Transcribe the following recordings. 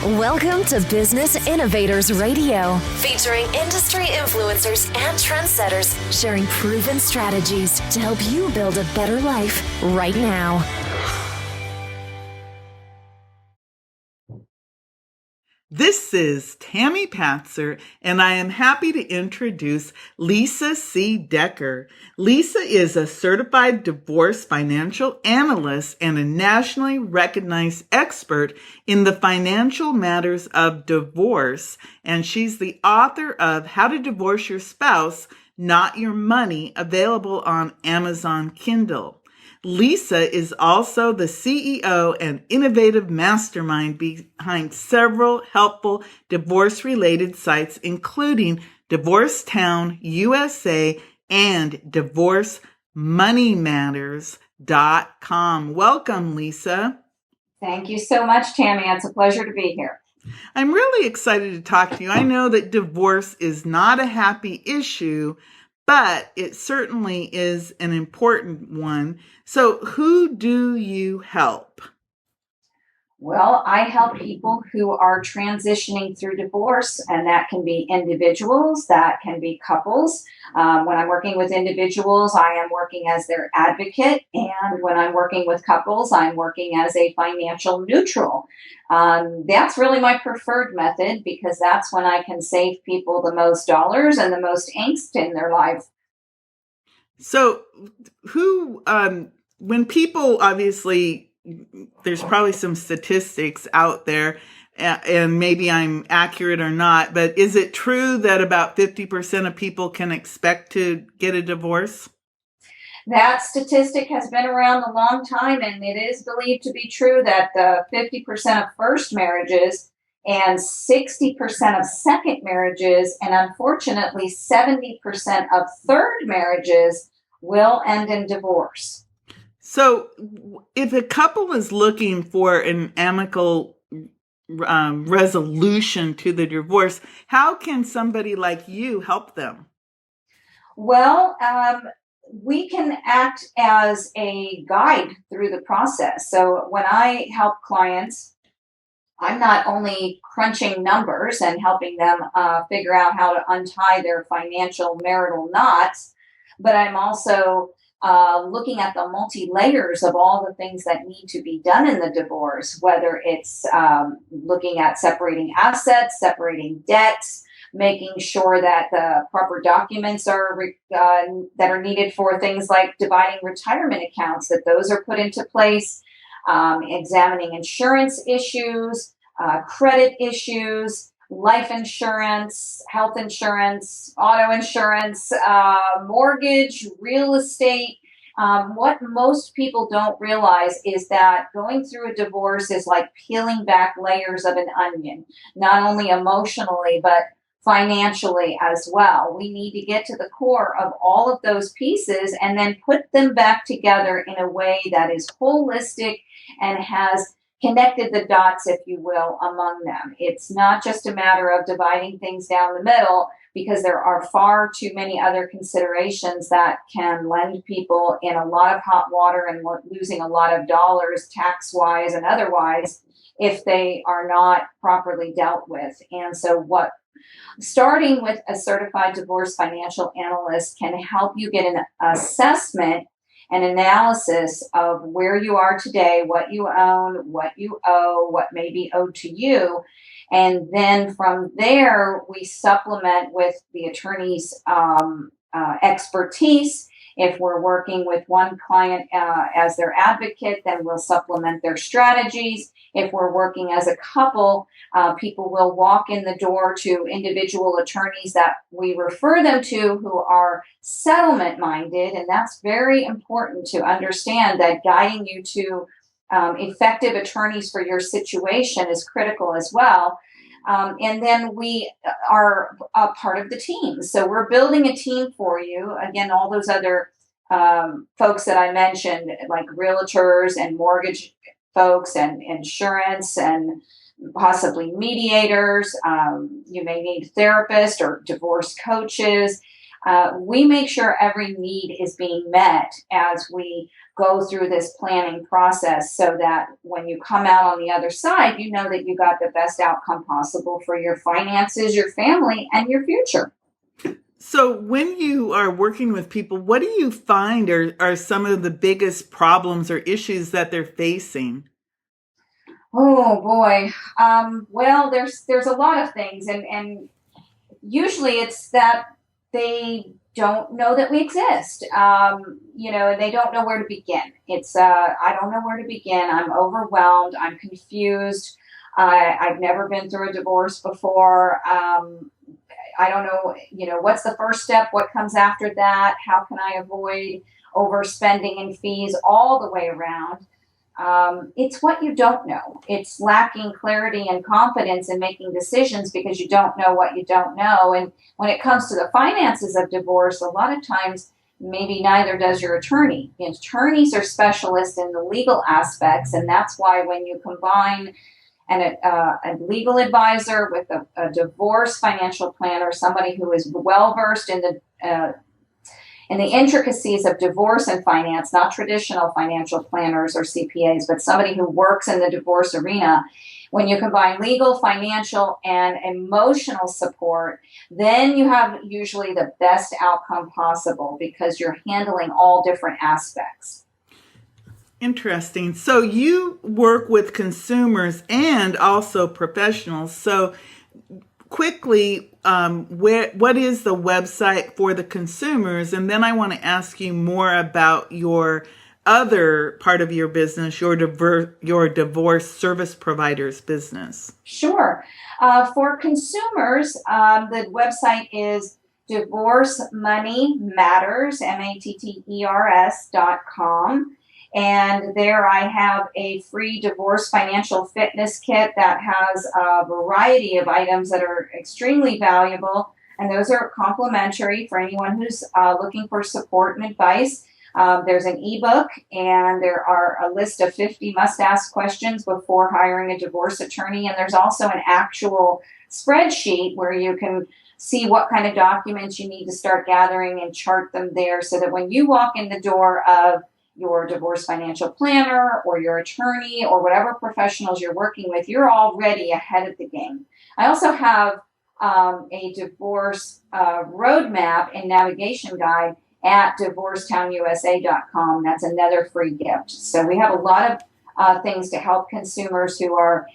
Welcome to Business Innovators Radio, featuring industry influencers and trendsetters sharing proven strategies to help you build a better life right now. This is Tammy Patzer, and I am happy to introduce Lisa C. Decker. Lisa is a certified divorce financial analyst and a nationally recognized expert in the financial matters of divorce, and she's the author of How to Divorce Your Spouse, Not Your Money, available on Amazon Kindle. Lisa is also the CEO and innovative mastermind behind several helpful divorce-related sites, including Divorce Town USA and DivorceMoneyMatters.com. Welcome, Lisa. Thank you so much, Tammy. It's a pleasure to be here. I'm really excited to talk to you. I know that divorce is not a happy issue, but it certainly is an important one. So who do you help? Well, I help people who are transitioning through divorce, and that can be individuals, that can be couples. When I'm working with individuals, I am working as their advocate, and when I'm working with couples, I'm working as a financial neutral. That's really my preferred method because that's when I can save people the most dollars and the most angst in their life. So when people, obviously, there's probably some statistics out there, and maybe I'm accurate or not, but is it true that about 50% of people can expect to get a divorce? That statistic has been around a long time, and it is believed to be true that 50% of first marriages and 60% of second marriages, and unfortunately 70% of third marriages will end in divorce. So if a couple is looking for an amicable resolution to the divorce, how can somebody like you help them? Well, we can act as a guide through the process. So when I help clients, I'm not only crunching numbers and helping them figure out how to untie their financial marital knots, but I'm also looking at the multi-layers of all the things that need to be done in the divorce, whether it's looking at separating assets, separating debts, making sure that the proper documents are that are needed for things like dividing retirement accounts, that those are put into place, examining insurance issues, credit issues, life insurance, health insurance, auto insurance, mortgage, real estate. What most people don't realize is that going through a divorce is like peeling back layers of an onion, not only emotionally, but financially as well. We need to get to the core of all of those pieces and then put them back together in a way that is holistic and has connected the dots, if you will, among them. It's not just a matter of dividing things down the middle, because there are far too many other considerations that can land people in a lot of hot water and losing a lot of dollars tax-wise and otherwise if they are not properly dealt with. And so starting with a certified divorce financial analyst can help you get an assessment an analysis of where you are today, what you own, what you owe, what may be owed to you. And then from there, we supplement with the attorney's expertise. If we're working with one client as their advocate, then we'll supplement their strategies. If we're working as a couple, people will walk in the door to individual attorneys that we refer them to who are settlement minded. And that's very important to understand, that guiding you to effective attorneys for your situation is critical as well. And then we are a part of the team. So we're building a team for you. Again, all those other folks that I mentioned, like realtors and mortgage folks and insurance and possibly mediators. You may need therapists or divorce coaches. We make sure every need is being met as we go through this planning process so that when you come out on the other side, you know that you got the best outcome possible for your finances, your family, and your future. So when you are working with people, what do you find are some of the biggest problems or issues that they're facing? Oh boy. Well, there's a lot of things, and usually it's that they don't know that we exist. And they don't know where to begin. It's I don't know where to begin. I'm overwhelmed. I'm confused. I've never been through a divorce before. I don't know, what's the first step? What comes after that? How can I avoid overspending in fees all the way around? It's what you don't know. It's lacking clarity and confidence in making decisions because you don't know what you don't know. And when it comes to the finances of divorce, a lot of times maybe neither does your attorney. Attorneys are specialists in the legal aspects, and that's why when you combine a legal advisor with a divorce financial planner, somebody who is well versed in the intricacies of divorce and finance, not traditional financial planners or CPAs, but somebody who works in the divorce arena. When you combine legal, financial, and emotional support, then you have usually the best outcome possible because you're handling all different aspects. Interesting. So you work with consumers and also professionals. So quickly, what is the website for the consumers? And then I want to ask you more about your other part of your business, your divorce service providers business. Sure. For consumers, the website is divorcemoneymatters, matters.com. And there I have a free divorce financial fitness kit that has a variety of items that are extremely valuable. And those are complimentary for anyone who's looking for support and advice. There's an ebook, and there are a list of 50 must-ask questions before hiring a divorce attorney. And there's also an actual spreadsheet where you can see what kind of documents you need to start gathering and chart them there so that when you walk in the door of your divorce financial planner or your attorney or whatever professionals you're working with, you're already ahead of the game. I also have a divorce roadmap and navigation guide at divorcetownusa.com. That's another free gift. So we have a lot of things to help consumers who are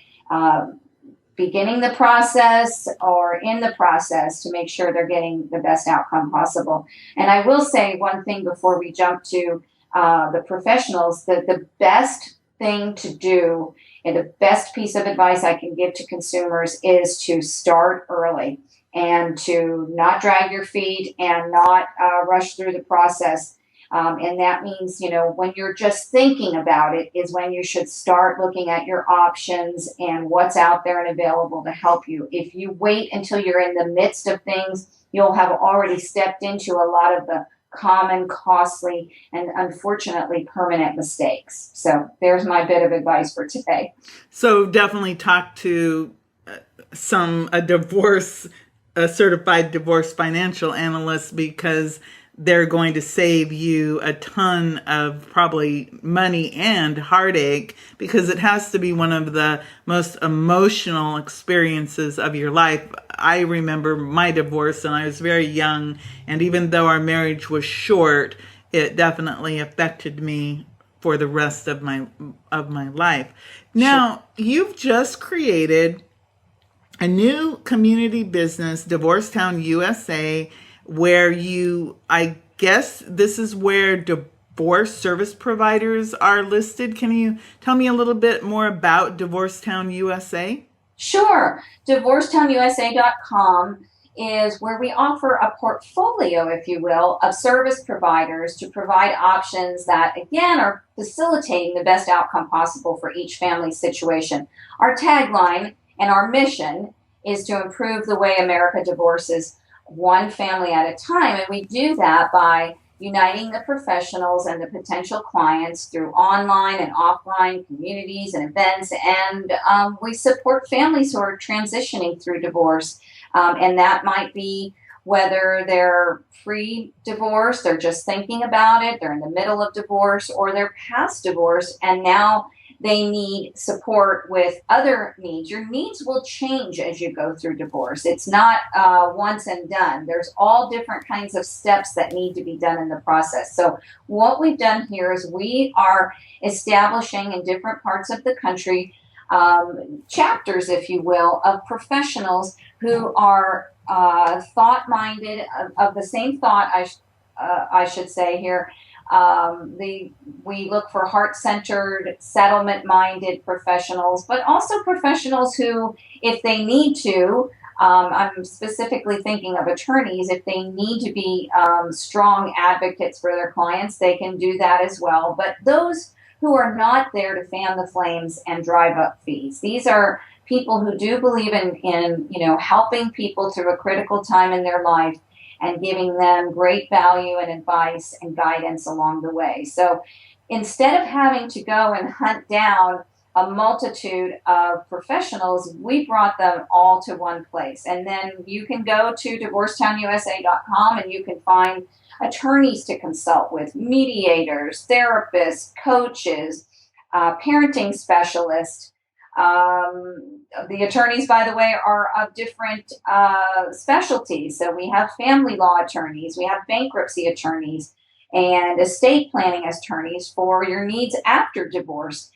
beginning the process or in the process to make sure they're getting the best outcome possible. And I will say one thing before we jump to the professionals, that the best thing to do and the best piece of advice I can give to consumers is to start early and to not drag your feet and not rush through the process. And that means, when you're just thinking about it is when you should start looking at your options and what's out there and available to help you. If you wait until you're in the midst of things, you'll have already stepped into a lot of the common, costly, and unfortunately permanent mistakes. So there's my bit of advice for today. So definitely talk to a certified divorce financial analyst, because they're going to save you a ton of probably money and heartache, because it has to be one of the most emotional experiences of your life. I remember my divorce, and I was very young, and even though our marriage was short, it definitely affected me for the rest of my life. Now, you've just created a new community business, Divorcetown USA, where I guess this is where divorce service providers are listed. Can you tell me a little bit more about Divorcetown USA? Sure. DivorcetownUSA.com is where we offer a portfolio, if you will, of service providers to provide options that, again, are facilitating the best outcome possible for each family situation. Our tagline and our mission is to improve the way America divorces one family at a time. And we do that by uniting the professionals and the potential clients through online and offline communities and events. And we support families who are transitioning through divorce. And that might be whether they're pre-divorce, they're just thinking about it, they're in the middle of divorce, or they're past divorce, and now they need support with other needs. Your needs will change as you go through divorce. It's not once and done. There's all different kinds of steps that need to be done in the process. So what we've done here is we are establishing in different parts of the country chapters, if you will, of professionals who are thought-minded, of the same thought, I should say here. We look for heart-centered, settlement-minded professionals, but also professionals who, if they need to, I'm specifically thinking of attorneys, if they need to be strong advocates for their clients, they can do that as well. But those who are not there to fan the flames and drive up fees. These are people who do believe in helping people through a critical time in their life and giving them great value and advice and guidance along the way. So instead of having to go and hunt down a multitude of professionals, we brought them all to one place. And then you can go to divorcetownusa.com and you can find attorneys to consult with, mediators, therapists, coaches, parenting specialists. The attorneys, by the way, are of different specialties. So we have family law attorneys, we have bankruptcy attorneys, and estate planning attorneys for your needs after divorce.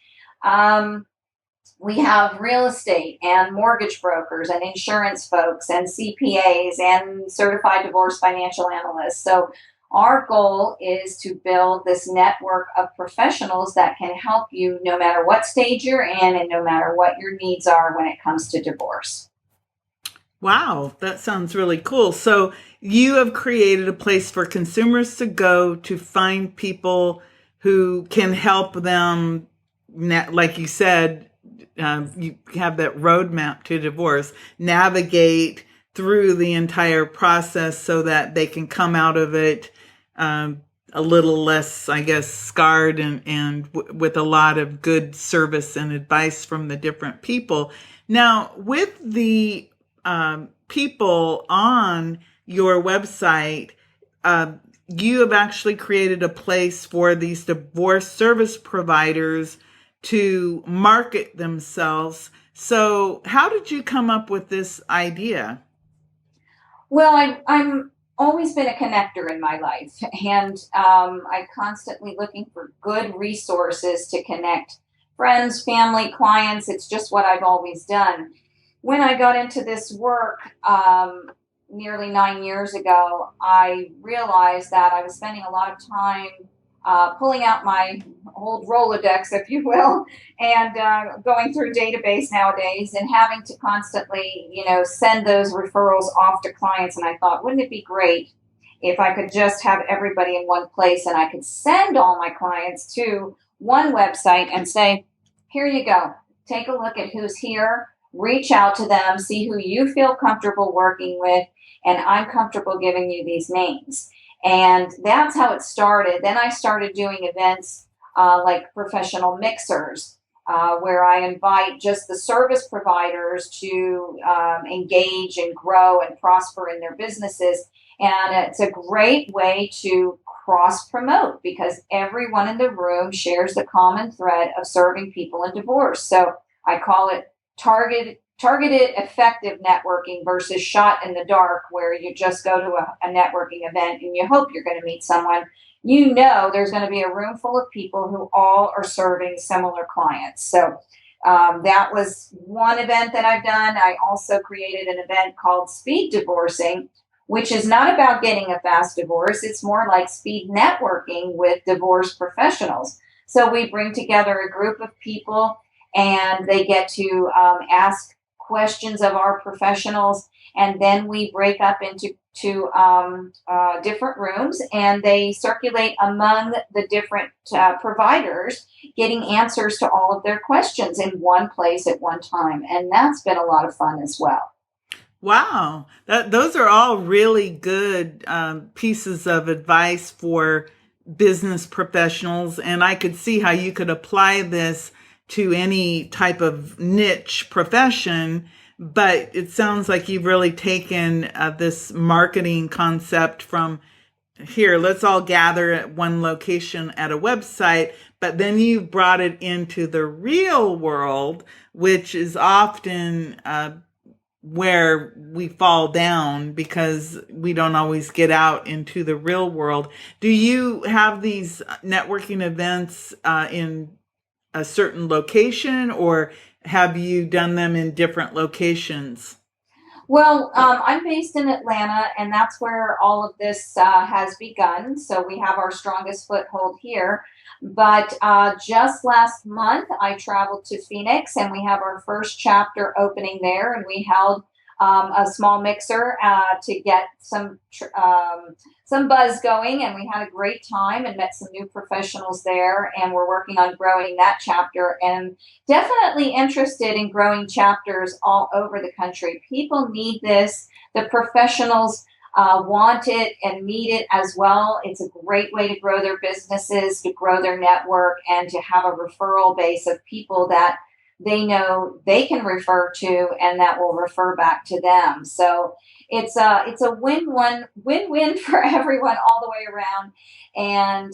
We have real estate and mortgage brokers and insurance folks and CPAs and certified divorce financial analysts. So our goal is to build this network of professionals that can help you no matter what stage you're in and no matter what your needs are when it comes to divorce. Wow, that sounds really cool. So you have created a place for consumers to go to find people who can help them, like you said, you have that roadmap to divorce, navigate through the entire process so that they can come out of it a little less, I guess, scarred and with a lot of good service and advice from the different people. Now, with the people on your website, you have actually created a place for these divorce service providers to market themselves. So how did you come up with this idea? Well, I'm always been a connector in my life, and I'm constantly looking for good resources to connect friends, family, clients. It's just what I've always done. When I got into this work nearly 9 years ago, I realized that I was spending a lot of time pulling out my old Rolodex, if you will, and going through database nowadays and having to constantly, send those referrals off to clients. And I thought, wouldn't it be great if I could just have everybody in one place and I could send all my clients to one website and say, here you go, take a look at who's here, reach out to them, see who you feel comfortable working with, and I'm comfortable giving you these names. And that's how it started. Then I started doing events like professional mixers, where I invite just the service providers to engage and grow and prosper in their businesses. And it's a great way to cross-promote because everyone in the room shares the common thread of serving people in divorce. So I call it targeted effective networking versus shot in the dark, where you just go to a networking event and you hope you're going to meet someone. There's going to be a room full of people who all are serving similar clients. So that was one event that I've done. I also created an event called Speed Divorcing, which is not about getting a fast divorce. It's more like speed networking with divorce professionals. So we bring together a group of people and they get to ask questions of our professionals, and then we break up into different rooms and they circulate among the different providers, getting answers to all of their questions in one place at one time. And that's been a lot of fun as well. Wow. Those are all really good pieces of advice for business professionals. And I could see how you could apply this to any type of niche profession but it sounds like you've really taken this marketing concept from here, let's all gather at one location at a website, but then you brought it into the real world, which is often where we fall down because we don't always get out into the real world. Do you have these networking events in a certain location, or have you done them in different locations? Well, I'm based in Atlanta, and that's where all of this has begun. So we have our strongest foothold here. But just last month, I traveled to Phoenix, and we have our first chapter opening there. And we held a small mixer to get some buzz going, and we had a great time and met some new professionals there. And we're working on growing that chapter, and definitely interested in growing chapters all over the country. People need this. The professionals want it and need it as well. It's a great way to grow their businesses, to grow their network, and to have a referral base of people that they know they can refer to and that will refer back to them. So it's a win-win for everyone all the way around. And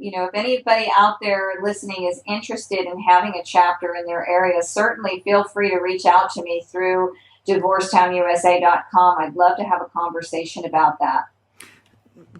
if anybody out there listening is interested in having a chapter in their area, certainly feel free to reach out to me through divorcetownusa.com. I'd love to have a conversation about that.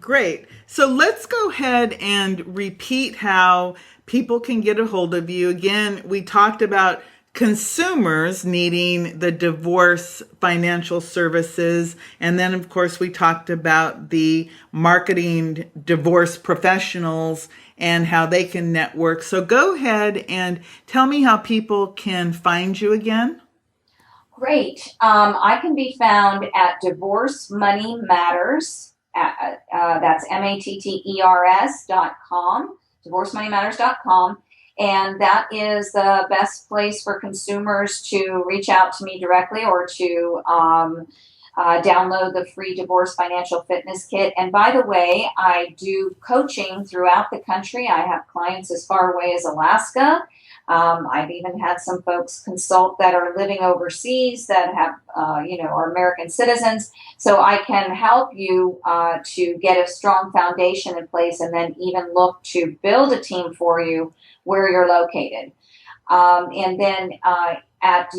Great. So let's go ahead and repeat how people can get a hold of you. Again, we talked about consumers needing the divorce financial services. And then, of course, we talked about the marketing divorce professionals and how they can network. So go ahead and tell me how people can find you again. Great. I can be found at Divorce Money Matters. That's MATTERS.com, divorcemoneymatters.com. And that is the best place for consumers to reach out to me directly or to download the free divorce financial fitness kit. And by the way, I do coaching throughout the country. I have clients as far away as Alaska. I've even had some folks consult that are living overseas that have, are American citizens. So I can help you to get a strong foundation in place and then even look to build a team for you where you're located. And then at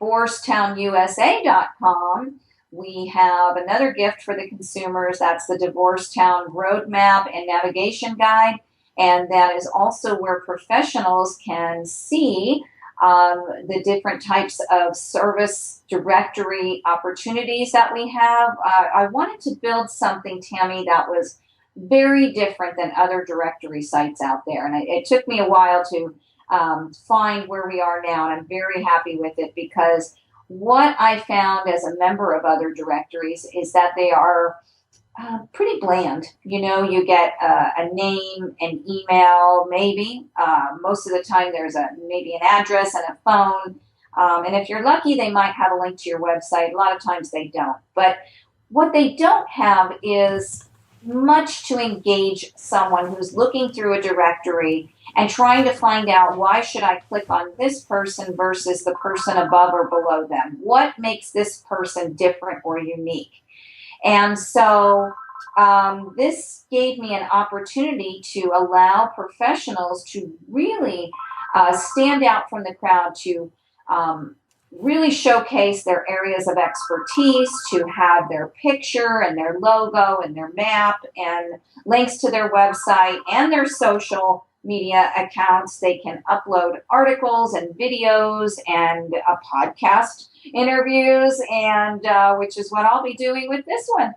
DivorcetownUSA.com, we have another gift for the consumers. That's the Divorcetown Roadmap and Navigation Guide. And that is also where professionals can see the different types of service directory opportunities that we have. I wanted to build something, Tammy, that was very different than other directory sites out there. And it took me a while to find where we are now. And I'm very happy with it because what I found as a member of other directories is that they are pretty bland. You get a name, an email, maybe. Most of the time there's maybe an address and a phone. And if you're lucky, they might have a link to your website. A lot of times they don't. But what they don't have is much to engage someone who's looking through a directory and trying to find out, why should I click on this person versus the person above or below them? What makes this person different or unique? And so this gave me an opportunity to allow professionals to really stand out from the crowd, to really showcase their areas of expertise, to have their picture and their logo and their map and links to their website and their social media accounts. They can upload articles and videos and podcast interviews, and which is what I'll be doing with this one.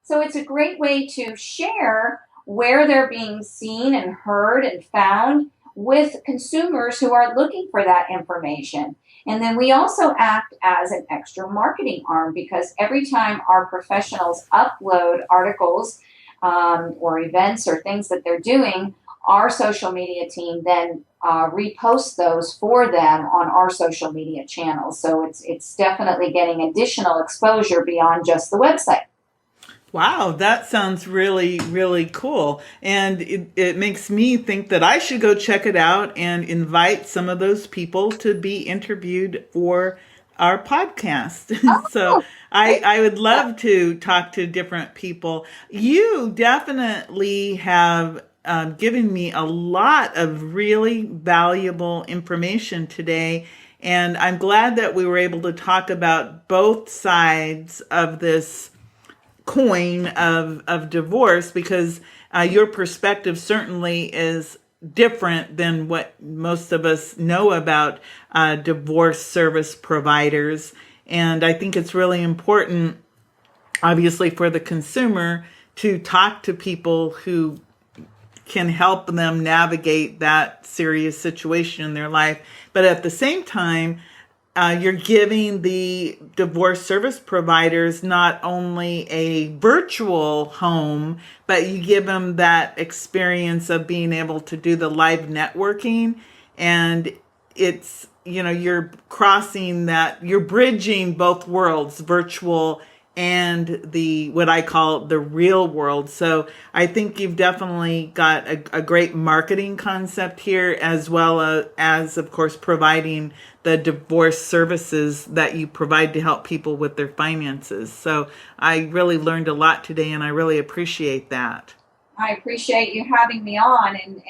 So it's a great way to share where they're being seen and heard and found with consumers who are looking for that information. And then we also act as an extra marketing arm, because every time our professionals upload articles or events or things that they're doing, our social media team then reposts those for them on our social media channels. So it's definitely getting additional exposure beyond just the website. Wow, that sounds really, really cool. And it makes me think that I should go check it out and invite some of those people to be interviewed for our podcast. So Oh, great. I would love to talk to different people. You definitely have given me a lot of really valuable information today. And I'm glad that we were able to talk about both sides of this coin of divorce, because your perspective certainly is different than what most of us know about divorce service providers. And I think it's really important, obviously, for the consumer to talk to people who can help them navigate that serious situation in their life. But at the same time, you're giving the divorce service providers not only a virtual home, but you give them that experience of being able to do the live networking. And it's, you're crossing that, you're bridging both worlds, virtual and the what I call the real world. So I think you've definitely got a great marketing concept here, as well as of course providing the divorce services that you provide to help people with their finances. So I really learned a lot today, and I really appreciate that. I appreciate you having me on, and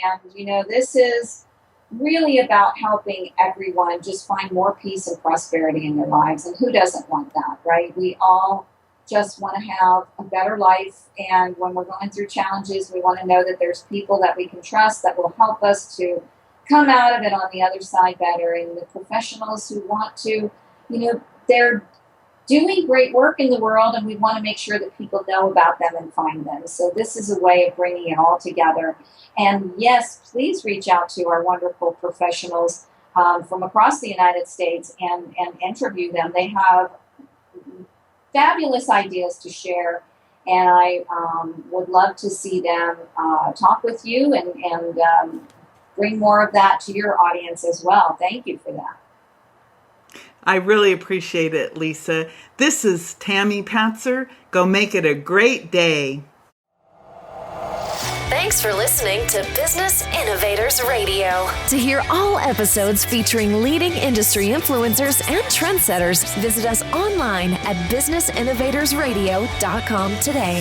this is really about helping everyone just find more peace and prosperity in their lives. And who doesn't want that, right? We all just want to have a better life. And when we're going through challenges, we want to know that there's people that we can trust that will help us to come out of it on the other side better. And the professionals who want to, they're doing great work in the world, and we want to make sure that people know about them and find them. So this is a way of bringing it all together. And yes, please reach out to our wonderful professionals from across the United States and interview them. They have fabulous ideas to share, and I would love to see them talk with you and bring more of that to your audience as well. Thank you for that. I really appreciate it, Lisa. This is Tammy Patzer. Go make it a great day. Thanks for listening to Business Innovators Radio. To hear all episodes featuring leading industry influencers and trendsetters, visit us online at businessinnovatorsradio.com today.